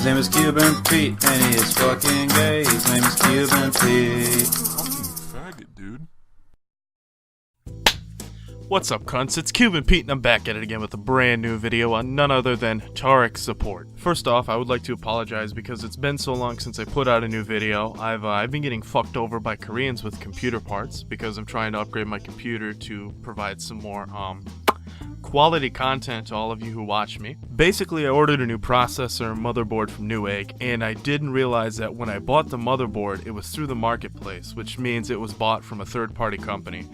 His name is Cuban Pete, and he is fucking gay. His name is Cuban Pete. Faggot, dude. What's up, cunts? It's Cuban Pete, and I'm back at it again with a brand new video on none other than Taric support. First off, I would like to apologize because it's been so long since I put out a new video. I've been getting fucked over by Koreans with computer parts because I'm trying to upgrade my computer to provide some more quality content to all of you who watch me. Basically, I ordered a new processor and motherboard from Newegg, and I didn't realize that when I bought the motherboard, it was through the marketplace, which means it was bought from a third-party company.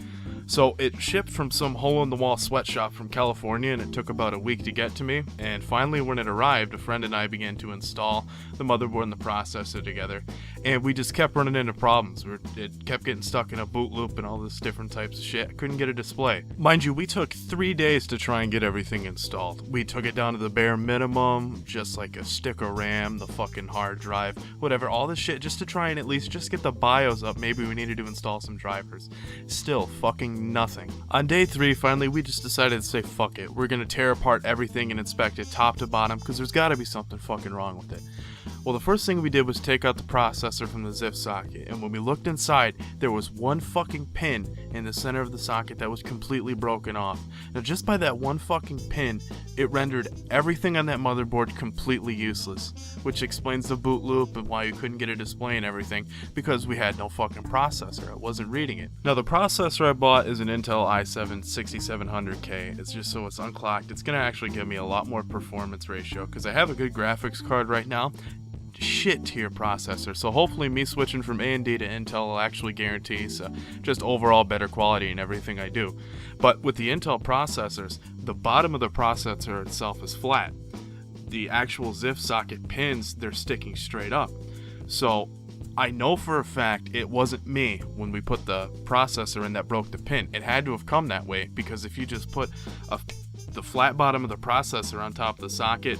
So it shipped from some hole-in-the-wall sweatshop from California, and it took about a week to get to me. And finally, when it arrived, a friend and I began to install the motherboard and the processor together, and we just kept running into problems. It kept getting stuck in a boot loop and all this different types of shit. I couldn't get a display. Mind you, we took 3 days to try and get everything installed. We took it down to the bare minimum, just like a stick of RAM, the fucking hard drive, whatever, all this shit, just to try and at least just get the BIOS up. Maybe we needed to install some drivers. Still fucking nothing. On day 3, finally, we just decided to say fuck it. We're gonna tear apart everything and inspect it top to bottom because there's gotta be something fucking wrong with it. Well, the first thing we did was take out the processor from the ZIF socket, and when we looked inside, there was one fucking pin in the center of the socket that was completely broken off. Now, just by that one fucking pin, it rendered everything on that motherboard completely useless, which explains the boot loop and why you couldn't get a display and everything, because we had no fucking processor. It wasn't reading it. Now, the processor I bought is an Intel i7 6700K. It's just so it's unclocked. It's gonna actually give me a lot more performance ratio, because I have a good graphics card right now. Shit tier processor, so hopefully me switching from AMD to Intel will actually guarantee just overall better quality in everything I do. But with the Intel processors, the bottom of the processor itself is flat. The actual ZIF socket pins, they're sticking straight up. So I know for a fact it wasn't me when we put the processor in that broke the pin. It had to have come that way, because if you just put the flat bottom of the processor on top of the socket,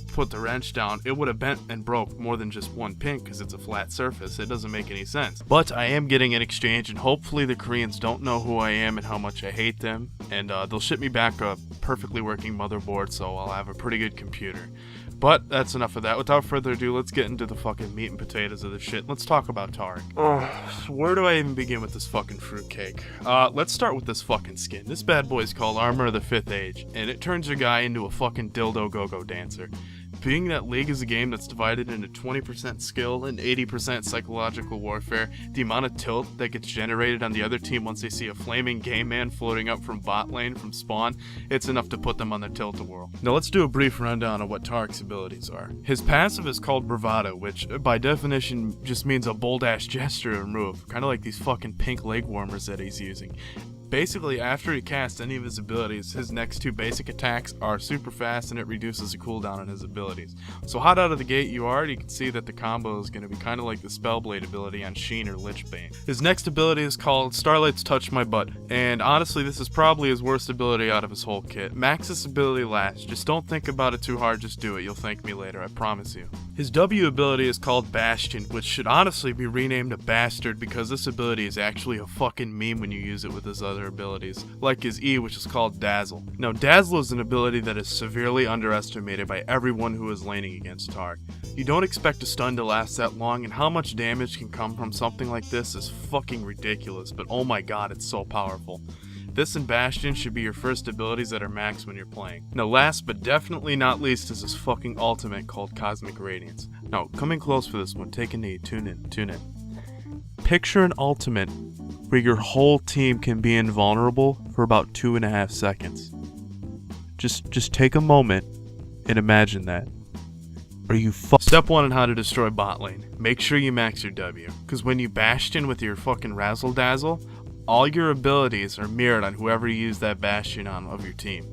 put the wrench down, it would have bent and broke more than just one pin because it's a flat surface. It doesn't make any sense. But I am getting an exchange, and hopefully the Koreans don't know who I am and how much I hate them, and they'll ship me back a perfectly working motherboard, so I'll have a pretty good computer. But that's enough of that. Without further ado, let's get into the fucking meat and potatoes of this shit. Let's talk about Taric. Where do I even begin with this fucking fruitcake? Let's start with this fucking skin. This bad boy is called Armor of the Fifth Age, and it turns your guy into a fucking dildo go-go dancer. Being that League is a game that's divided into 20% skill and 80% psychological warfare, the amount of tilt that gets generated on the other team once they see a flaming gay man floating up from bot lane from spawn, it's enough to put them on their tilt-a-whirl. Now let's do a brief rundown of what Taric's abilities are. His passive is called Bravado, which by definition just means a bold-ass gesture or move, kinda like these fucking pink leg warmers that he's using. Basically, after he casts any of his abilities, his next 2 basic attacks are super fast, and it reduces the cooldown on his abilities. So hot out of the gate, you already can see that the combo is going to be kind of like the Spellblade ability on Sheen or Lichbane. His next ability is called Starlight's Touch My Butt, and honestly, this is probably his worst ability out of his whole kit. Max this ability last. Just don't think about it too hard, just do it. You'll thank me later, I promise you. His W ability is called Bastion, which should honestly be renamed to Bastard, because this ability is actually a fucking meme when you use it with his other abilities, like his E, which is called Dazzle. Now, Dazzle is an ability that is severely underestimated by everyone who is laning against Taric. You don't expect a stun to last that long, and how much damage can come from something like this is fucking ridiculous, but oh my god, it's so powerful. This and Bastion should be your first abilities that are maxed when you're playing. Now, last but definitely not least is his fucking ultimate called Cosmic Radiance. Now, coming close for this one, take a knee, tune in. Picture an ultimate where your whole team can be invulnerable for about 2.5 seconds. Just take a moment and imagine that. Are you Step 1 on how to destroy bot lane. Make sure you max your W, because when you Bastion with your fucking Razzle Dazzle, all your abilities are mirrored on whoever you use that Bastion on of your team.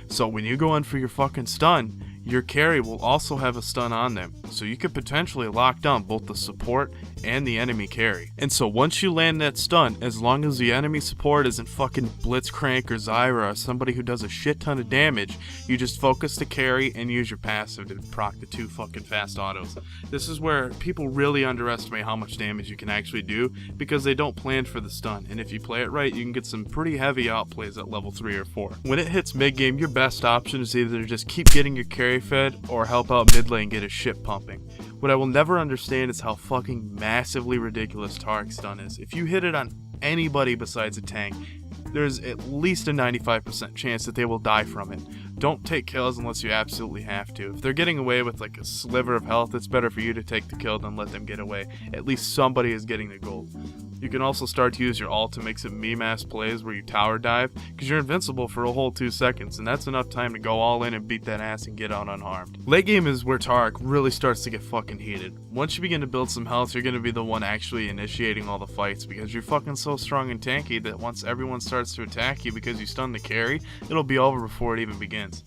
So when you go in for your fucking stun, your carry will also have a stun on them, so you could potentially lock down both the support and the enemy carry. And so once you land that stun, as long as the enemy support isn't fucking Blitzcrank or Zyra or somebody who does a shit ton of damage, you just focus the carry and use your passive to proc the 2 fucking fast autos. This is where people really underestimate how much damage you can actually do, because they don't plan for the stun, and if you play it right, you can get some pretty heavy outplays at level 3 or 4. When it hits mid game, your best option is either just keep getting your carry carry fed or help out mid lane get his shit pumping. What I will never understand is how fucking massively ridiculous Taric's stun is. If you hit it on anybody besides a tank, there's at least a 95% chance that they will die from it. Don't take kills unless you absolutely have to. If they're getting away with like a sliver of health, it's better for you to take the kill than let them get away. At least somebody is getting the gold. You can also start to use your ult to make some meme-ass plays where you tower dive, because you're invincible for a whole 2 seconds, and that's enough time to go all in and beat that ass and get out unharmed. Late game is where Taric really starts to get fucking heated. Once you begin to build some health, you're going to be the one actually initiating all the fights, because you're fucking so strong and tanky that once everyone starts to attack you because you stun the carry, it'll be over before it even begins.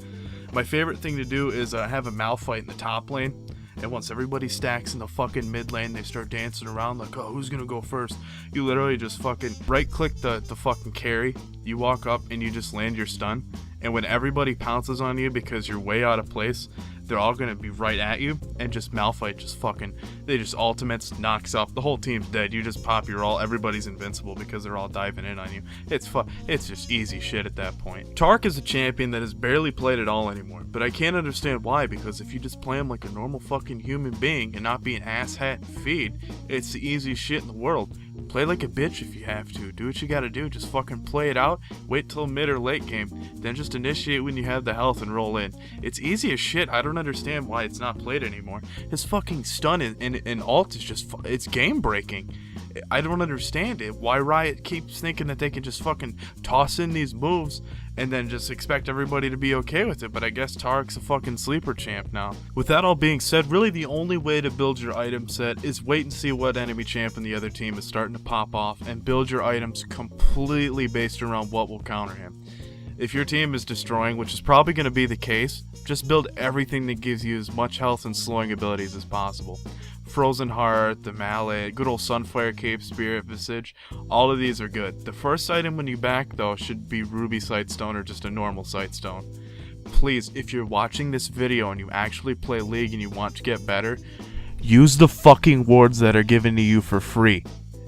My favorite thing to do is have a Malphite in the top lane. And once everybody stacks in the fucking mid lane, they start dancing around like, oh, who's gonna go first? You literally just fucking right click the fucking carry, you walk up and you just land your stun. And when everybody pounces on you because you're way out of place, they're all gonna be right at you, and just Malphite just fucking, they just ultimates, knocks up, the whole team's dead. You just pop your ult, everybody's invincible because they're all diving in on you. It's just easy shit at that point. Taric is a champion that is barely played at all anymore, but I can't understand why, because if you just play him like a normal fucking human being and not be an asshat and feed, it's the easiest shit in the world. Play like a bitch if you have to. Do what you gotta do. Just fucking play it out. Wait till mid or late game. Then just initiate when you have the health and roll in. It's easy as shit. I don't understand why it's not played anymore. His fucking stun and ult is just, it's game breaking. I don't understand it. Why Riot keeps thinking that they can just fucking toss in these moves and then just expect everybody to be okay with it, but I guess Taric's a fucking sleeper champ now. With that all being said, really the only way to build your item set is wait and see what enemy champ in the other team is starting to pop off and build your items completely based around what will counter him. If your team is destroying, which is probably going to be the case, just build everything that gives you as much health and slowing abilities as possible. Frozen Heart, the Mallet, good old Sunfire Cape, Spirit Visage, all of these are good. The first item when you back though should be Ruby Sightstone or just a normal Sightstone. Please, if you're watching this video and you actually play League and you want to get better, use the fucking wards that are given to you for free.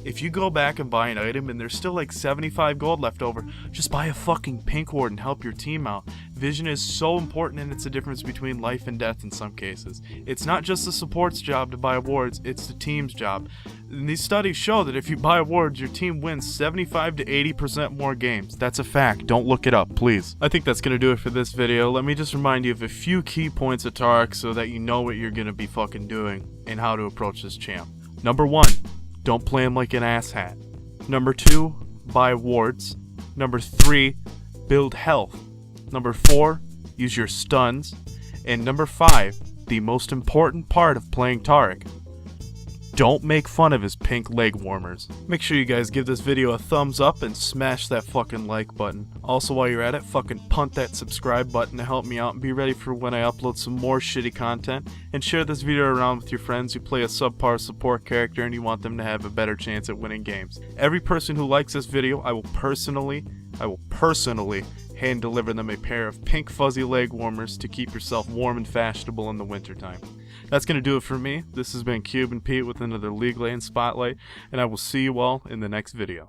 If you go back and buy an item and there's still like 75 gold left over, just buy a fucking pink ward and help your team out. Vision is so important, and it's a difference between life and death in some cases. It's not just the support's job to buy wards, it's the team's job. And these studies show that if you buy wards, your team wins 75 to 80% more games. That's a fact. Don't look it up, please. I think that's going to do it for this video. Let me just remind you of a few key points of Taric so that you know what you're going to be fucking doing and how to approach this champ. Number 1. Don't play him like an asshat. Number 2, buy wards. Number 3, build health. Number 4, use your stuns. And number 5, the most important part of playing Taric, don't make fun of his pink leg warmers. Make sure you guys give this video a thumbs up and smash that fucking like button. Also, while you're at it, fucking punt that subscribe button to help me out and be ready for when I upload some more shitty content. And share this video around with your friends who play a subpar support character and you want them to have a better chance at winning games. Every person who likes this video, I will personally hand deliver them a pair of pink fuzzy leg warmers to keep yourself warm and fashionable in the wintertime. That's going to do it for me. This has been Cuban Pete with another League Lane Spotlight, and I will see you all in the next video.